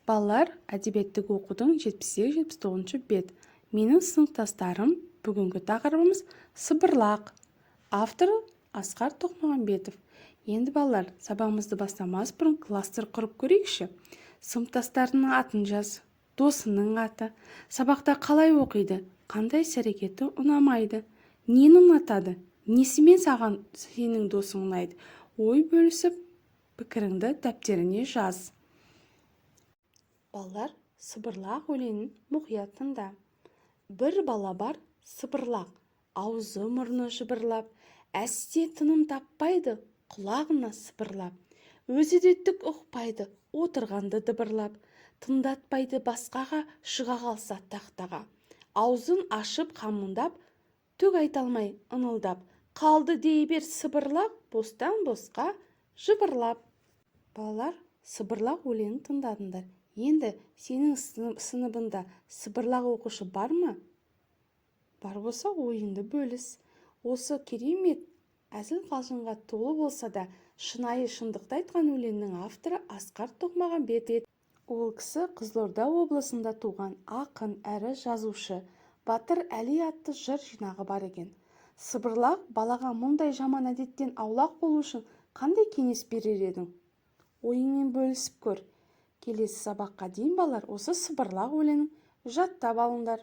Балалар, әдебиеттік оқудың 78-79 бет. Менің сыныптастарым, бүгінгі тақырыбымыз сыбырлақ. Авторы Асқар Тоқмағамбетов. Енді балалар, сабағымызды бастамас бұрын кластер құрып көрейікші. Сыныптастарының атын жаз, досының аты, сабақта қалай оқиды, қандай іс-әрекеті ұнамайды, нені ұнатады, несімен сенің досың ұнайды. Ой бөлісіп, пікіріңді дәптеріне жаз. Балалар, сыбырлақ өлеңін мұқият тыңда. Бір бала бар, сыбырлақ, аузы мұрны жыбырлап, әсте тыным таппайды, құлағына сыбырлап. Өзі де түк ұқпайды, отырғанды дыбырлап, тыңдатпайды басқаға, шыға қалса тақтаға. Аузын ашып қамыңдап, түк айта алмай ыңылдап, қалды дей бер сыбырлақ, бостан босқа жыбырлап. Балалар, сыбырлақ өлеңін тыңдадыңдар. Енді сенің сыныбында сыбырлақ оқушы бар ма? Бар болса, ойынды бөліс. Осы керемет әзіл-қалжыңға толы болса да, шынайы шындықты айтқан өлеңнің авторы Асқар Тоқмағамбетов. Ол кісі Қызылорда облысында туған ақын әрі жазушы. Батыр Әли атты жыр жинағы бар екен. Сыбырлақ балаға мұндай жаман әдеттен аулақ болу үшін қандай кеңес берер едің? Ойыңмен бөлісіп көр. Келесі сабаққа дейін балалар осы сыбырлақ өлеңін жаттап алыңдар.